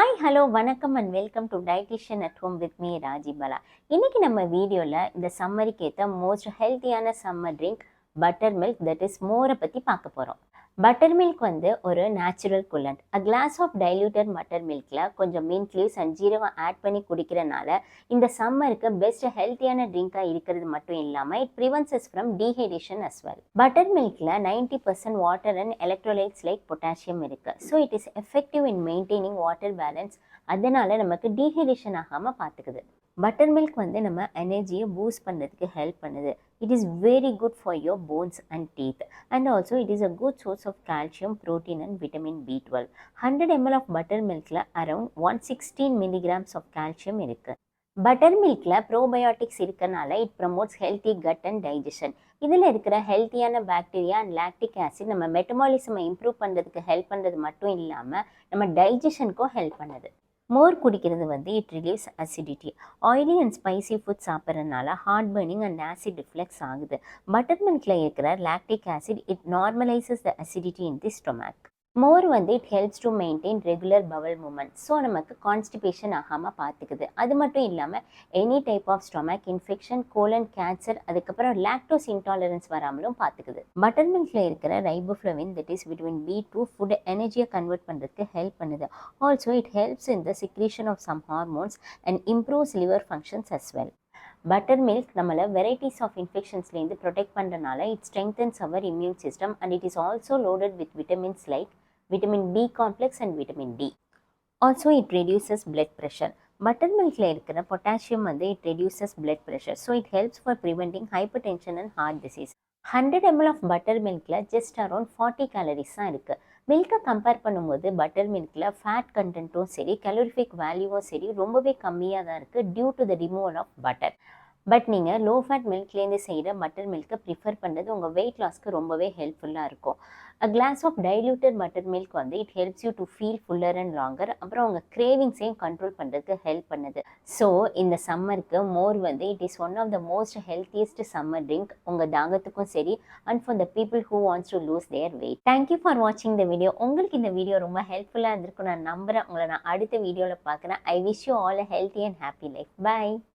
Hi hello வணக்கம் and welcome to dietitian at home with me Raji Bala. இன்னைக்கு நம்ம வீடியோவில் இந்த சம்மருக்கு ஏற்ற மோஸ்ட் ஹெல்த்தியான summer drink butter milk, that is மோரை பற்றி பார்க்க போகிறோம். பட்டர் மில்க் வந்து ஒரு natural coolant. A glass of diluted butter மில்கில் கொஞ்சம் மின்ட் லீவ்ஸ் அண்ட் ஜீரகம் ஆட் பண்ணி குடிக்கிறனால இந்த சம்மருக்கு பெஸ்ட் ஹெல்த்தியான ட்ரிங்காக இருக்கிறது மட்டும் இல்லாமல் it prevents us from dehydration as well. Butter மில்கில் 90% water and electrolytes like potassium இருக்குது. So it is effective in maintaining water balance. அதனால நமக்கு டீஹைட்ரேஷன் ஆகாமல் பார்த்துக்குது. பட்டர் மில்க் வந்து நம்ம எனர்ஜியை பூஸ்ட் பண்ணுறதுக்கு ஹெல்ப் பண்ணுது. It is very good for your bones and teeth and also it is a good source of calcium, protein and vitamin B12. 100 ml of butter மில்கில் around 116 milligrams of calcium இருக்குது. Butter மில்கில் probiotics இருக்கனால it promotes healthy gut and digestion. இதில் இருக்கிற ஹெல்த்தியான bacteria and lactic acid நம்ம மெட்டபாலிசமை improve பண்ணுறதுக்கு help பண்ணுறது மட்டும் இல்லாமல் நம்ம டைஜஷனுக்கும் ஹெல்ப் பண்ணுது. மோர் குடிக்கிறது வந்து it relieves acidity. Oily and spicy food சாப்பிட்றதுனால heart burning and acid reflux ஆகுது. பட்டர் மில்கில் இருக்கிற lactic acid it normalises the acidity in the stomach. மோர் வந்து it helps to maintain regular bowel movement. So நமக்கு கான்ஸ்டிபேஷன் ஆகாமல் பார்த்துக்குது. அது மட்டும் இல்லாமல் any type of stomach infection, colon cancer, அதுக்கப்புறம் லாக்டோஸ் இன்டாலரன்ஸ் வராமலும் பார்த்துக்குது. பட்டர் மில்கில் இருக்கிற riboflavin, that is vitamin B2, food எனர்ஜியை கன்வெர்ட் பண்ணுறதுக்கு ஹெல்ப் பண்ணுது. Also it helps in the secretion of some hormones and improves liver functions as well. Buttermilk நம்மளை varieties of இன்ஃபெக்ஷன்ஸ்லேருந்து ப்ரொடெக்ட் பண்ணுறதுனால it strengthens our immune system and it is also loaded with vitamins like vitamin B complex and vitamin D. Also it reduces blood pressure. Butter milk la irukra potassium வந்து it reduces blood pressure, so it helps for preventing hypertension and heart disease. 100 ml of butter milk la just around 40 calories தான் இருக்கு. மில்கை compare பண்ணும்போது butter மில்கில் fat கண்டென்ட்டும் சரி, calorific வேல்யூவும் சரி ரொம்பவே கம்மியாக தான் இருக்குது due to the removal of butter. But நீங்கள் லோ ஃபேட் மில்க்லேருந்து செய்கிற பட்டர் மில்க்கை ப்ரிஃபர் பண்ணுறது உங்கள் வெயிட் லாஸ்க்கு ரொம்பவே ஹெல்ப்ஃபுல்லாக இருக்கும். A glass of diluted butter milk வந்து it helps you to feel fuller and longer. அப்புறம் உங்கள் கிரேவிங்ஸையும் கண்ட்ரோல் பண்ணுறதுக்கு ஹெல்ப் பண்ணுது. ஸோ இந்த சம்மருக்கு மோர் வந்து it is one of the most healthiest summer drink. உங்கள் தாகத்துக்கும் சரி and for the people who wants to lose their weight. Thank you for வாட்சிங் த வீடியோ. உங்களுக்கு இந்த வீடியோ ரொம்ப ஹெல்ப்ஃபுல்லாக இருந்திருக்கும் நான் நம்புகிறேன். உங்களை நான் அடுத்த வீடியோவில் பார்க்குறேன். I wish you all a healthy and happy life. By.